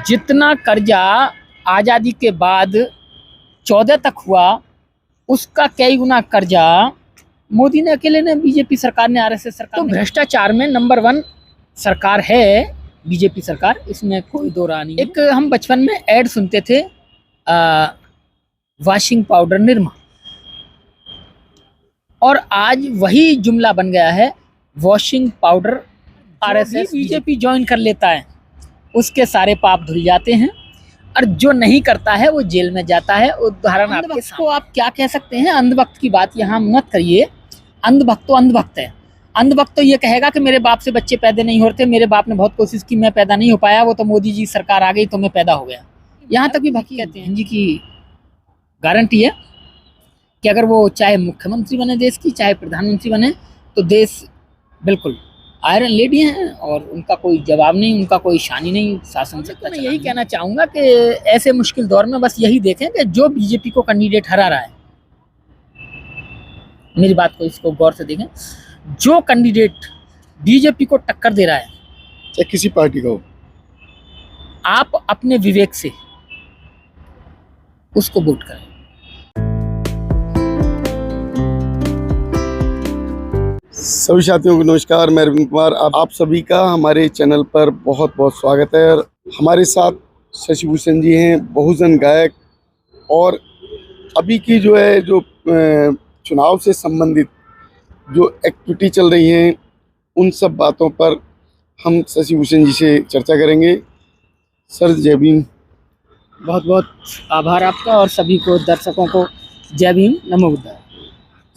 जितना कर्जा आज़ादी के बाद 14 तक हुआ, उसका कई गुना कर्जा मोदी ने अकेले ने, बीजेपी सरकार ने, आरएसएस सरकार ने। तो भ्रष्टाचार में नंबर 1 सरकार है बीजेपी सरकार, इसमें कोई दो राय नहीं। एक हम बचपन में ऐड सुनते थे, वॉशिंग पाउडर निरमा, और आज वही जुमला बन गया है washing powder RSS. BJP join कर लेता है उसके सारे पाप धुल जाते हैं, और जो नहीं करता है वो जेल में जाता है। उदाहरण आपके सामने। आप क्या कह सकते हैं, अंधभक्त की बात यहाँ मत करिए। अंधभक्त तो अंधभक्त है। अंधभक्त तो ये कहेगा कि मेरे बाप से बच्चे पैदा नहीं होते, मेरे बाप ने बहुत कोशिश की, मैं पैदा नहीं हो पाया, वो तो मोदी जी सरकार आ गई तो मैं पैदा हो गया। यहाँ तक भी भक्ति कहते हैं जी की गारंटी है कि अगर वो चाहे मुख्यमंत्री बने देश की, चाहे प्रधानमंत्री बने, तो देश बिल्कुल आयरन लेडी हैं और उनका कोई जवाब नहीं, उनका कोई शानी नहीं शासन से। तो मैं यही कहना चाहूँगा कि ऐसे मुश्किल दौर में बस यही देखें कि जो बीजेपी को कैंडिडेट हरा रहा है, मेरी बात को इसको गौर से देखें, जो कैंडिडेट बीजेपी को टक्कर दे रहा है, चाहे किसी पार्टी का हो, आप अपने विवेक से उसको वोट करें। सभी साथियों को नमस्कार, मैं अरविंद कुमार। आप सभी का हमारे चैनल पर बहुत बहुत स्वागत है। हमारे साथ शशि भूषण जी हैं, बहुजन गायक, और अभी की जो चुनाव से संबंधित जो एक्टिविटी चल रही हैं, उन सब बातों पर हम शशि भूषण जी से चर्चा करेंगे। सर जय भीम। बहुत बहुत आभार आपका, और सभी को दर्शकों को जय भीम, नमो बुद्धाय।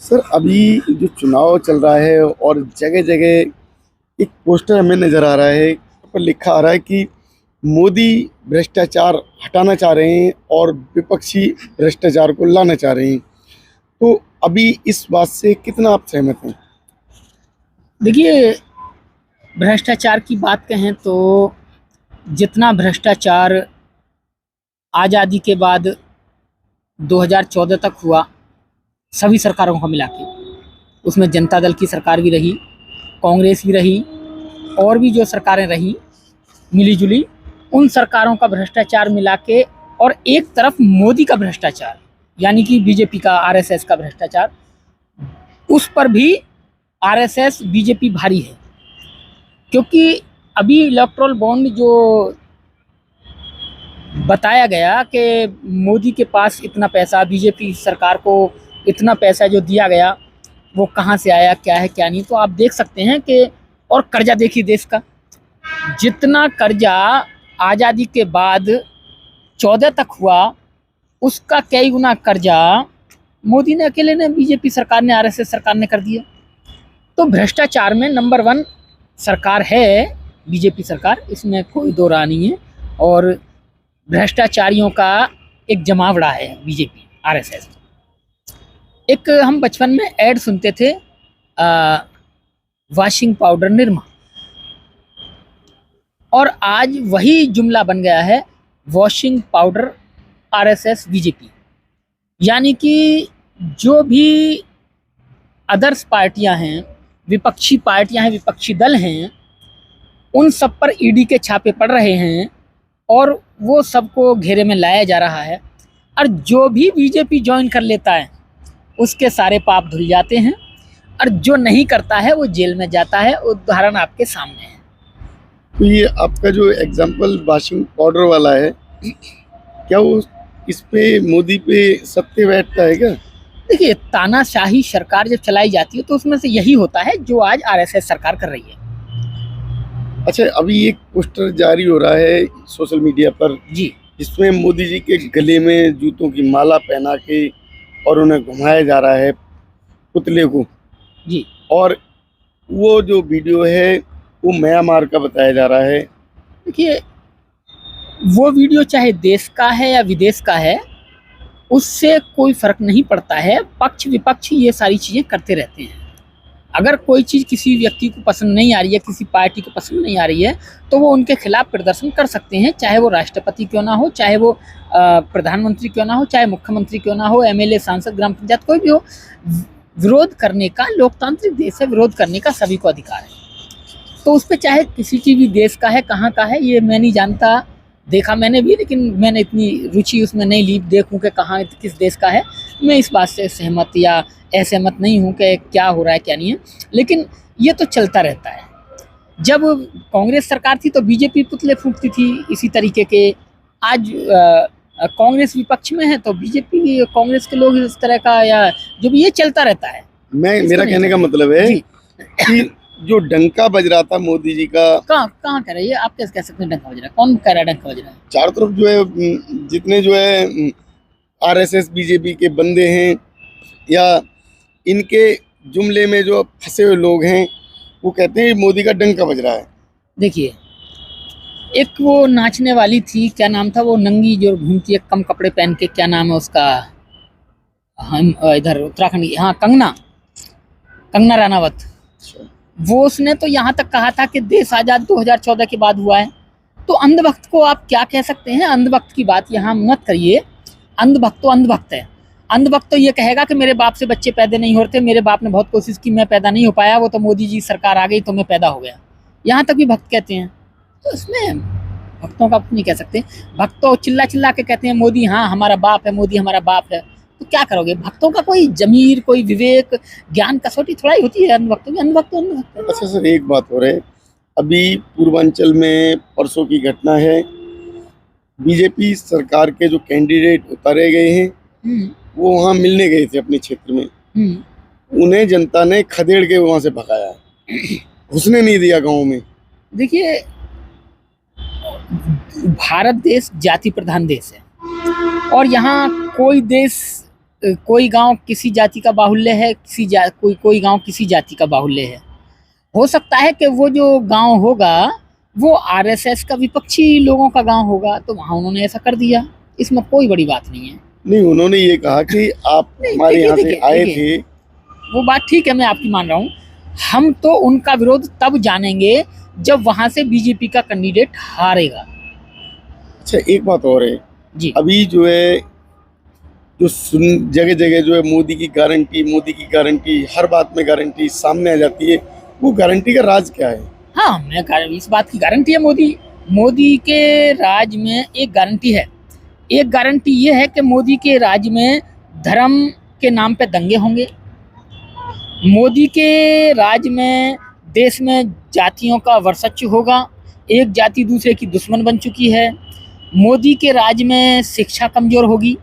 सर अभी जो चुनाव चल रहा है और जगह जगह एक पोस्टर हमें नज़र आ रहा है, पर लिखा आ रहा है कि मोदी भ्रष्टाचार हटाना चाह रहे हैं और विपक्षी भ्रष्टाचार को लाना चाह रहे हैं। तो अभी इस बात से कितना आप सहमत हैं? देखिए, भ्रष्टाचार की बात कहें तो जितना भ्रष्टाचार आज़ादी के बाद 2014 तक हुआ, सभी सरकारों को मिला के, उसमें जनता दल की सरकार भी रही, कांग्रेस भी रही, और भी जो सरकारें रही मिली जुली, उन सरकारों का भ्रष्टाचार मिला के, और एक तरफ मोदी का भ्रष्टाचार यानी कि बीजेपी का, आरएसएस का भ्रष्टाचार, उस पर भी आरएसएस बीजेपी भारी है। क्योंकि अभी इलेक्टोरल बॉन्ड जो बताया गया कि मोदी के पास इतना पैसा, बीजेपी सरकार को इतना पैसा जो दिया गया, वो कहाँ से आया, क्या है क्या नहीं, तो आप देख सकते हैं कि, और कर्जा देखिए देश का, जितना कर्जा आज़ादी के बाद 14 तक हुआ, उसका कई गुना कर्जा मोदी ने अकेले ने, बीजेपी सरकार ने, आरएसएस सरकार ने कर दिया। तो भ्रष्टाचार में नंबर 1 सरकार है बीजेपी सरकार, इसमें कोई दो राय नहीं है, और भ्रष्टाचारियों का एक जमावड़ा है बीजेपी, आरएसएस। एक हम बचपन में ऐड सुनते थे, वॉशिंग पाउडर निरमा, और आज वही जुमला बन गया है वॉशिंग पाउडर आरएसएस बीजेपी। यानी कि जो भी अदर्स पार्टियां हैं, विपक्षी पार्टियां हैं, विपक्षी दल हैं, उन सब पर ईडी के छापे पड़ रहे हैं, और वो सबको घेरे में लाया जा रहा है, और जो भी बीजेपी ज्वाइन कर लेता है उसके सारे पाप धुल जाते हैं, और जो नहीं करता है वो जेल में जाता है। उदाहरण आपके सामने है। तो ये आपका जो एग्जाम्पल वॉशिंग पाउडर वाला है, क्या वो इस पे मोदी पे सत्य बैठता है क्या? देखिए, तानाशाही सरकार जब चलाई जाती है तो उसमें से यही होता है जो आज आरएसएस सरकार कर रही है। अच्छा, अभी एक पोस्टर जारी हो रहा है सोशल मीडिया पर जी, जिसमें मोदी जी के गले में जूतों की माला पहना के और उन्हें घुमाया जा रहा है, पुतले को जी, और वो जो वीडियो है वो म्यांमार का बताया जा रहा है। देखिए, वो वीडियो चाहे देश का है या विदेश का है, उससे कोई फर्क नहीं पड़ता है। पक्ष विपक्ष ये सारी चीज़ें करते रहते हैं। अगर कोई चीज़ किसी व्यक्ति को पसंद नहीं आ रही है, किसी पार्टी को पसंद नहीं आ रही है, तो वो उनके खिलाफ प्रदर्शन कर सकते हैं, चाहे वो राष्ट्रपति क्यों ना हो, चाहे वो प्रधानमंत्री क्यों ना हो, चाहे मुख्यमंत्री क्यों ना हो, एमएलए, सांसद, ग्राम पंचायत, कोई भी हो। विरोध करने का, लोकतांत्रिक देश है, विरोध करने का सभी को अधिकार है। तो उस पर चाहे किसी भी देश का है, कहाँ का है, ये मैं नहीं जानता, देखा मैंने भी, लेकिन मैंने इतनी रुचि उसमें नहीं ली देखूं कि कहाँ किस देश का है। मैं इस बात से सहमत या असहमत नहीं हूं कि क्या हो रहा है क्या नहीं है, लेकिन ये तो चलता रहता है। जब कांग्रेस सरकार थी तो बीजेपी पुतले फूंकती थी इसी तरीके के। आज कांग्रेस विपक्ष में है तो बीजेपी कांग्रेस के लोग इस तरह का, या जो भी ये चलता रहता है। मेरा कहने का मतलब है कि जो डंका बज रहा था मोदी जी का, कहाँ कह रहे हैं आप, कैसे कह सकते हैं डंका बज रहा है? कौन कह रहा है डंका बज रहा है? चारों तरफ जो है जितने जो है आरएसएस बीजेपी के बंदे हैं या इनके जुमले में जो फंसे हुए लोग हैं, वो कहते हैं मोदी का डंका बज रहा है। देखिए, एक वो नाचने वाली थी, क्या नाम था वो, नंगी जो घूमती है कम कपड़े पहन के, क्या नाम है उसका, हम इधर उत्तराखंड की, हाँ कंगना रनावत। वो उसने तो यहाँ तक कहा था कि देश आज़ाद 2014 के बाद हुआ है। तो अंधभक्त को आप क्या कह सकते हैं? अंधभक्त की बात यहाँ मत करिए। अंधभक्त तो अंधभक्त है। अंधभक्त तो ये कहेगा कि मेरे बाप से बच्चे पैदा नहीं हो रहे थे, मेरे बाप ने बहुत कोशिश की, मैं पैदा नहीं हो पाया, वो तो मोदी जी सरकार आ गई तो मैं पैदा हो गया, यहाँ तक भी भक्त कहते हैं। तो इसमें भक्तों का कुछ नहीं कह सकते। भक्त तो चिल्ला चिल्ला के कहते हैं मोदी हाँ हमारा बाप है, मोदी हमारा बाप है। तो क्या करोगे? भक्तों का कोई जमीर, कोई विवेक, ज्ञान कसौटी थोड़ा ही होती है। अंधभक्तों की अंधभक्त है। अच्छा सर, एक बात हो रही है, अभी पूर्वांचल में परसों की घटना है, बीजेपी सरकार के जो कैंडिडेट उतारे गए हैं वो वहाँ मिलने गए थे अपने क्षेत्र में, उन्हें जनता ने खदेड़ के वहाँ से भगाया, घुसने नहीं दिया गाँव में। देखिए, भारत देश जाति प्रधान देश है और यहाँ कोई गांव किसी जाति का बाहुल्य है, कोई गांव किसी जाति का बाहुल्य है। हो सकता है कि वो जो गांव होगा वो आरएसएस का विपक्षी लोगों का गांव होगा, तो वहां उन्होंने ऐसा कर दिया, इसमें कोई बड़ी बात नहीं है। नहीं, उन्होंने ये कहा कि आप हमारे यहाँ से आए थे। वो बात ठीक है, मैं आपकी मान रहा हूँ। हम तो उनका विरोध तब जानेंगे जब वहां से बीजेपी का कैंडिडेट हारेगा। अच्छा, एक बात और है जी, अभी जो है जो जगह जगह जो है मोदी की गारंटी, हर बात में गारंटी सामने आ जाती है, वो गारंटी का राज क्या है? हाँ, मैं इस बात की गारंटी है, मोदी के राज में एक गारंटी है। एक गारंटी ये है कि मोदी के राज में धर्म के नाम पे दंगे होंगे। मोदी के राज में देश में जातियों का वर्चस्व होगा, एक जाति दूसरे की दुश्मन बन चुकी है। मोदी के राज में शिक्षा कमजोर होगी।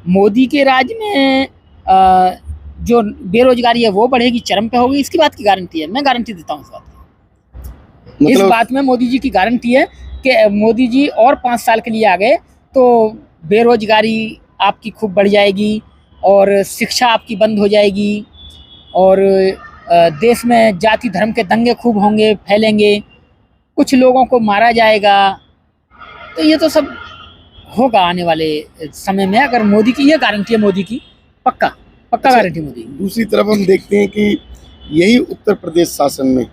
मोदी के राज में जो बेरोजगारी है वो बढ़ेगी, चरम पे होगी। इसकी बात की गारंटी है, मैं गारंटी देता हूँ इस बात की। मतलब इस बात में मोदी जी की गारंटी है कि मोदी जी और 5 साल के लिए आ गए तो बेरोजगारी आपकी खूब बढ़ जाएगी और शिक्षा आपकी बंद हो जाएगी और देश में जाति धर्म के दंगे खूब होंगे, फैलेंगे, कुछ लोगों को मारा जाएगा। तो ये तो सब होगा आने वाले समय में, अगर मोदी की ये गारंटी है, मोदी की पक्का गारंटी मोदी। दूसरी तरफ हम देखते हैं कि यही उत्तर प्रदेश शासन में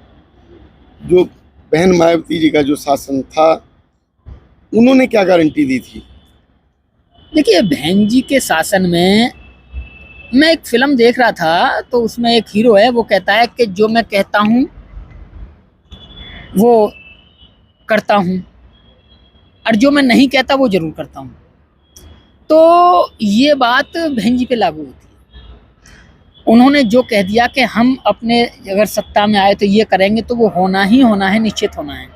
जो बहन मायावती जी का जो शासन था, उन्होंने क्या गारंटी दी थी? देखिए, बहन जी के शासन में मैं एक फिल्म देख रहा था, तो उसमें एक हीरो है, वो कहता है कि जो मैं कहता हूँ वो करता हूँ और जो मैं नहीं कहता वो जरूर करता हूँ। तो ये बात बहन जी पे लागू होती है। उन्होंने जो कह दिया कि हम अपने अगर सत्ता में आए तो ये करेंगे, तो वो होना ही होना है, निश्चित होना है।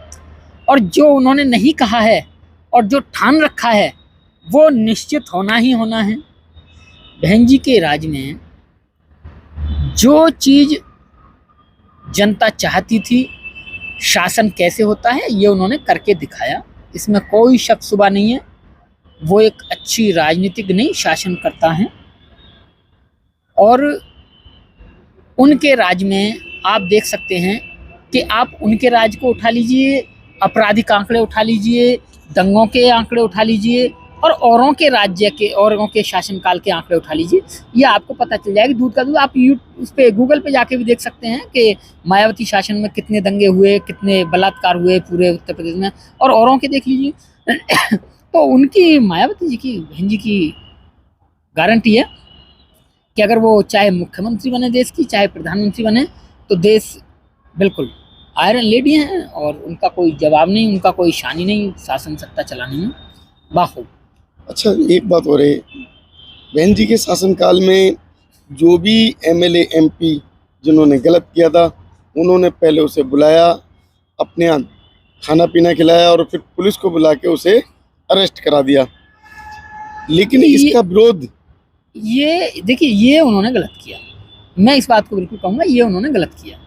और जो उन्होंने नहीं कहा है और जो ठान रखा है वो निश्चित होना ही होना है। बहन जी के राज में जो चीज़ जनता चाहती थी, शासन कैसे होता है, ये उन्होंने करके दिखाया, इसमें कोई शक शुबा नहीं है। वो एक अच्छी राजनीतिक नहीं शासनकर्ता हैं और उनके राज में आप देख सकते हैं कि आप उनके राज को उठा लीजिए, आपराधिक आंकड़े उठा लीजिए, दंगों के आंकड़े उठा लीजिए और औरों के राज्य के, औरों के शासनकाल के आंकड़े उठा लीजिए, ये आपको पता चल जाएगा। दूध का दूध। आप उस पे गूगल पे जाके भी देख सकते हैं कि मायावती शासन में कितने दंगे हुए, कितने बलात्कार हुए पूरे उत्तर प्रदेश में, और औरों के देख लीजिए। तो उनकी, मायावती जी की, बहन जी की गारंटी है कि अगर वो चाहे मुख्यमंत्री बने देश की, चाहे प्रधानमंत्री बने, तो देश बिल्कुल आयरन लेडी हैं और उनका कोई जवाब नहीं, उनका कोई शान ही नहीं शासन सत्ता चलाने में। बाखूब। अच्छा, एक बात और है, बहन जी के शासनकाल में जो भी एमएलए एमपी जिन्होंने गलत किया था, उन्होंने पहले उसे बुलाया, अपने यहाँ खाना पीना खिलाया और फिर पुलिस को बुला के उसे अरेस्ट करा दिया। लेकिन इसका विरोध, ये देखिए, ये उन्होंने गलत किया। मैं इस बात को बिल्कुल कहूँगा, ये उन्होंने गलत किया।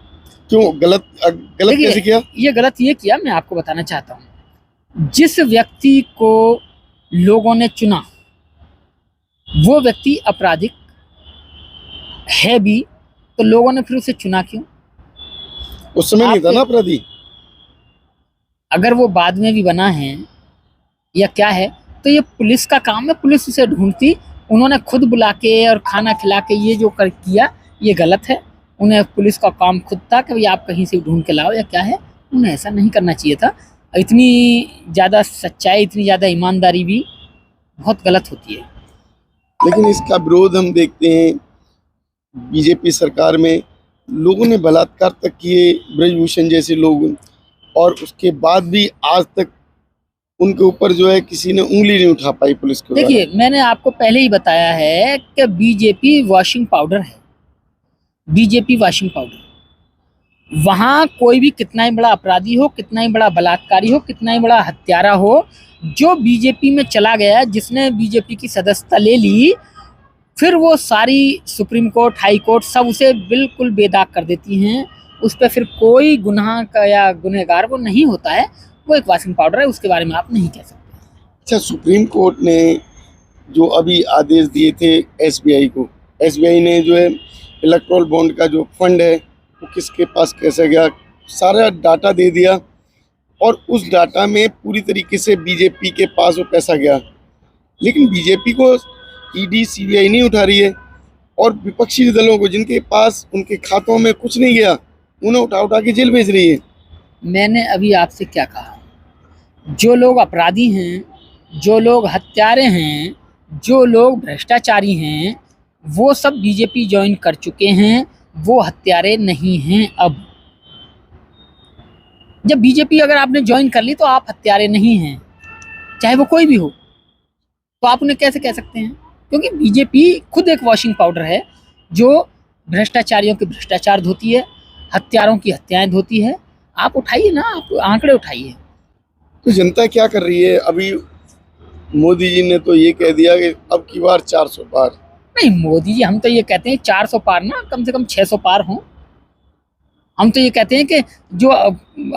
क्यों गलत कैसे किया? ये गलत ये किया, मैं आपको बताना चाहता हूँ। जिस व्यक्ति को लोगों ने चुना वो व्यक्ति आपराधिक है भी, तो लोगों ने फिर उसे चुना क्यों? उस समय नहीं था ना अपराधी। अगर वो बाद में भी बना है या क्या है, तो ये पुलिस का काम है, पुलिस उसे ढूंढती। उन्होंने खुद बुला के और खाना खिला के ये जो कर किया, ये गलत है। उन्हें पुलिस का काम खुद था कि भाई आप कहीं से ढूंढ के लाओ या क्या है। उन्हें ऐसा नहीं करना चाहिए था। इतनी ज़्यादा सच्चाई, इतनी ज़्यादा ईमानदारी भी बहुत गलत होती है। लेकिन इसका विरोध हम देखते हैं बीजेपी सरकार में, लोगों ने बलात्कार तक किए ब्रजभूषण जैसे लोग, और उसके बाद भी आज तक उनके ऊपर जो है किसी ने उंगली नहीं उठा पाई पुलिस के। देखिए, मैंने आपको पहले ही बताया है कि बीजेपी वॉशिंग पाउडर है। BJP washing powder. वहाँ कोई भी कितना ही बड़ा अपराधी हो, कितना ही बड़ा बलात्कारी हो, कितना ही बड़ा हत्यारा हो, जो बीजेपी में चला गया, जिसने बीजेपी की सदस्यता ले ली, फिर वो सारी सुप्रीम कोर्ट, हाई कोर्ट सब उसे बिल्कुल बेदाग कर देती हैं। उस पर फिर कोई गुनाह का या गुनहगार वो नहीं होता है। वो एक वॉशिंग पाउडर है, उसके बारे में आप नहीं कह सकते। अच्छा, सुप्रीम कोर्ट ने जो अभी आदेश दिए थे एसबीआई को, एसबीआई ने जो है इलेक्ट्रोल बॉन्ड का जो फंड है वो किसके पास कैसे गया, सारा डाटा दे दिया, और उस डाटा में पूरी तरीके से बीजेपी के पास वो पैसा गया। लेकिन बीजेपी को ईडी सीबीआई नहीं उठा रही है, और विपक्षी दलों को जिनके पास उनके खातों में कुछ नहीं गया, उन्हें उठा उठा के जेल भेज रही है। मैंने अभी आपसे क्या कहा? जो लोग अपराधी हैं, जो लोग हत्यारे हैं, जो लोग भ्रष्टाचारी हैं, वो सब बीजेपी ज्वाइन कर चुके हैं। वो हत्यारे नहीं हैं अब। जब बीजेपी अगर आपने ज्वाइन कर ली तो आप हत्यारे नहीं हैं, चाहे वो कोई भी हो। तो आप उन्हें कैसे कह सकते हैं? क्योंकि बीजेपी खुद एक वॉशिंग पाउडर है, जो भ्रष्टाचारियों के भ्रष्टाचार धोती है, हत्यारों की हत्याएं धोती है। आप उठाइए ना, आप आंकड़े उठाइए। तो जनता क्या कर रही है? अभी मोदी जी ने तो ये कह दिया कि अब की बार 400 पार। नहीं मोदी जी, हम तो ये कहते हैं 400 पार ना, कम से कम 600 पार हों। हम तो ये कहते हैं कि जो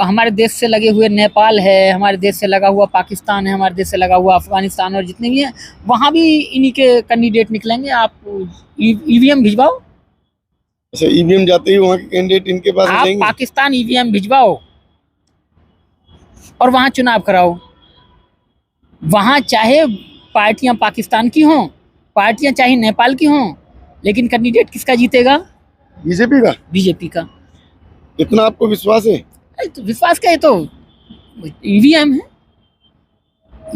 हमारे देश से लगे हुए नेपाल है, हमारे देश से लगा हुआ पाकिस्तान है, हमारे देश से लगा हुआ अफगानिस्तान, और जितने भी हैं वहाँ भी इन्हीं के कैंडिडेट निकलेंगे। आप ईवीएम भिजवाओ। अच्छा, ईवीएम जाते ही वहाँ के कैंडिडेट इनके पास आप जाएंगे? पाकिस्तान ईवीएम भिजवाओ और वहाँ चुनाव कराओ। वहाँ चाहे पार्टियां पाकिस्तान की हों, पार्टियां चाहे नेपाल की हों, लेकिन कैंडिडेट किसका जीतेगा? बीजेपी का। बीजेपी का। इतना आपको विश्वास है? अरे तो विश्वास का है, तो ईवीएम है।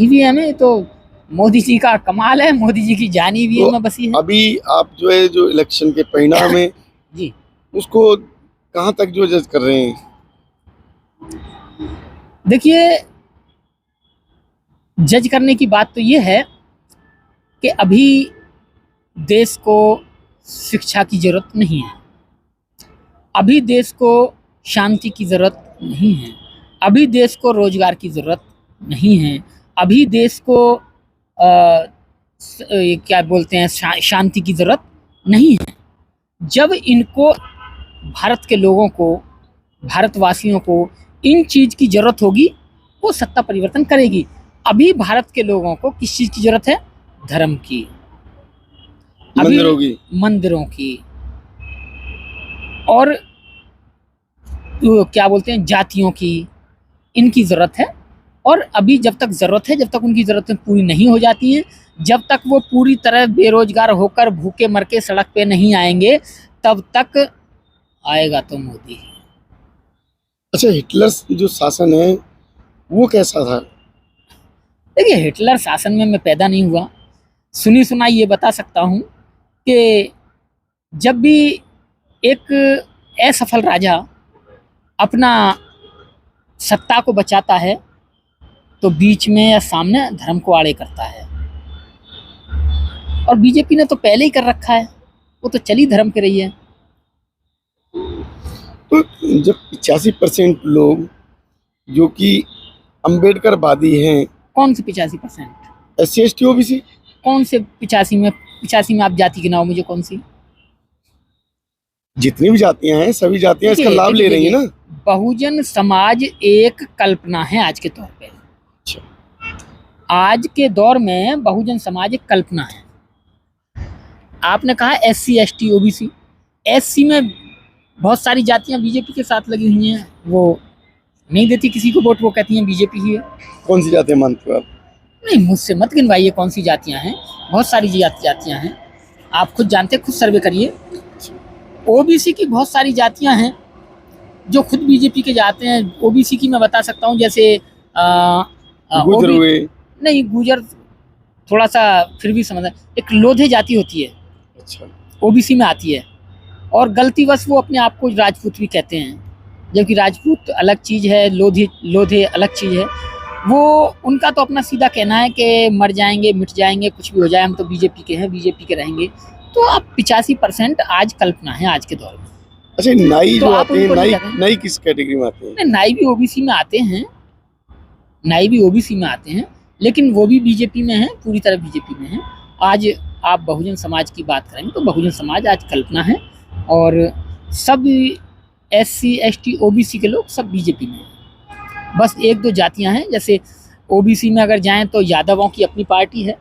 ईवीएम है तो मोदी जी का कमाल है, मोदी जी की जान ईवीएम में बसी है। अभी आप जो है जो इलेक्शन के परिणाम है जी, उसको कहाँ तक जो जज कर रहे हैं? देखिए, जज करने की बात तो ये है कि अभी देश को शिक्षा की जरूरत नहीं है, अभी देश को शांति की ज़रूरत नहीं है, अभी देश को रोजगार की ज़रूरत नहीं है, अभी देश को क्या बोलते हैं, शांति की ज़रूरत नहीं है। जब इनको, भारत के लोगों को, भारतवासियों को इन चीज़ की ज़रूरत होगी, वो सत्ता परिवर्तन करेगी। अभी भारत के लोगों को किस चीज़ की ज़रूरत है? धर्म की, मंदिरों की, और क्या बोलते हैं, जातियों की, इनकी ज़रूरत है। और अभी जब तक ज़रूरत है, जब तक उनकी ज़रूरतें पूरी नहीं हो जाती हैं, जब तक वो पूरी तरह बेरोजगार होकर भूखे मर के सड़क पे नहीं आएंगे, तब तक आएगा तो मोदी। अच्छा, हिटलर जो शासन है वो कैसा था? देखिए, हिटलर शासन में मैं पैदा नहीं हुआ, सुनी सुनाई ये बता सकता हूँ कि जब भी एक असफल राजा अपना सत्ता को बचाता है तो बीच में या सामने धर्म को आड़े करता है। और बीजेपी ने तो पहले ही कर रखा है, वो तो चली धर्म पे रही है। तो जब 85% लोग जो कि अम्बेडकरवादी हैं, कौन से 85%? SC ST OBC, कौन से 85 में आप जाति गिनाओ मुझे, कौन सी? जितनी भी जातियां हैं सभी जातियां इसका देखिए, लाभ ले रही हैं ना। बहुजन समाज एक कल्पना है आज के तौर पे। अच्छा, आज के दौर में बहुजन समाज एक कल्पना है। आपने कहा SC ST OBC, SC में बहुत सारी जातियां बीजेपी के साथ लगी हुई हैं, वो नहीं देती किसी को वोट, वो कहती हैं बीजेपी ही है। कौन सी जातियां मानते हो आप? नहीं, मुझसे मत गिनवाइए कौन सी जातियां हैं, बहुत सारी जातियां हैं, आप खुद जानते, खुद सर्वे करिए। OBC की बहुत सारी जातियां हैं जो खुद बीजेपी के जाते हैं। OBC की मैं बता सकता हूँ, जैसे गुजर हुए, नहीं गुजर थोड़ा सा फिर भी समझ, एक लोधे जाति होती है, अच्छा, OBC में आती है, और गलतीवश वो अपने आप को राजपूत भी कहते हैं, जबकि राजपूत अलग चीज़ है, लोधे अलग चीज़ है। वो उनका तो अपना सीधा कहना है कि मर जाएंगे, मिट जाएंगे, कुछ भी हो जाए, हम तो बीजेपी के हैं, बीजेपी के रहेंगे। तो आप 85% आज कल्पना है आज के दौर में। अच्छा, नाई तो जो आप आते हैं, उनको नहीं करें। नाई किस कैटेगरी में आते हैं? नाई भी OBC में आते हैं, नाई भी OBC में आते हैं, लेकिन वो भी बीजेपी में है, पूरी तरह बीजेपी में है। आज आप बहुजन समाज की बात करेंगे तो बहुजन समाज आज कल्पना है, और सब SC ST OBC के लोग सब बीजेपी में हैं। बस एक दो जातियां हैं, जैसे OBC में अगर जाएं तो यादवों की अपनी पार्टी है,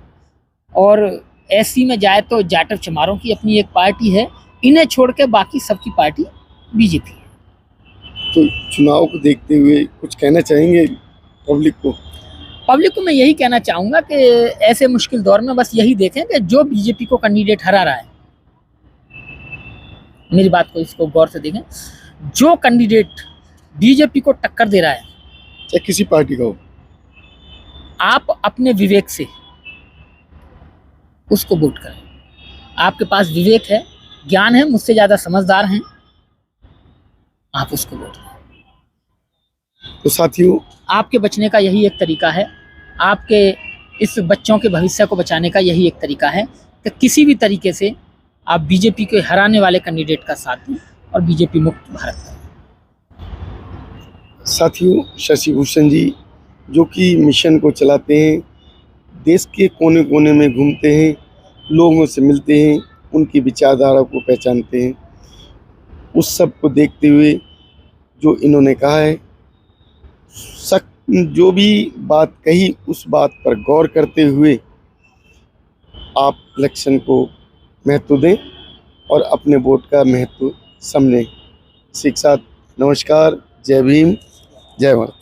और SC में जाए तो जाटव चमारों की अपनी एक पार्टी है। इन्हें छोड़ के बाकी सबकी पार्टी बीजेपी है। तो चुनाव को देखते हुए कुछ कहना चाहेंगे पब्लिक को? पब्लिक को मैं यही कहना चाहूँगा कि ऐसे मुश्किल दौर में बस यही देखें कि जो बीजेपी को कैंडिडेट हरा रहा है, मेरी बात को इसको गौर से देखें, जो कैंडिडेट बीजेपी को टक्कर दे रहा है, चाहे किसी पार्टी का हो, आप अपने विवेक से उसको वोट करें। आपके पास विवेक है, ज्ञान है, मुझसे ज़्यादा समझदार हैं, आप उसको वोट करें। तो साथियों, आपके बचने का यही एक तरीका है, आपके इस बच्चों के भविष्य को बचाने का यही एक तरीका है कि किसी भी तरीके से आप बीजेपी के हराने वाले कैंडिडेट का साथ दें और बीजेपी मुक्त भारत करें। साथियों, शशि भूषण जी जो कि मिशन को चलाते हैं, देश के कोने कोने में घूमते हैं, लोगों से मिलते हैं, उनकी विचारधारा को पहचानते हैं, उस सब को देखते हुए जो इन्होंने कहा है, जो भी बात कही उस बात पर गौर करते हुए आप इलेक्शन को महत्व दें और अपने वोट का महत्व समझें। इसी के साथ नमस्कार, जय भीम, जय भारत।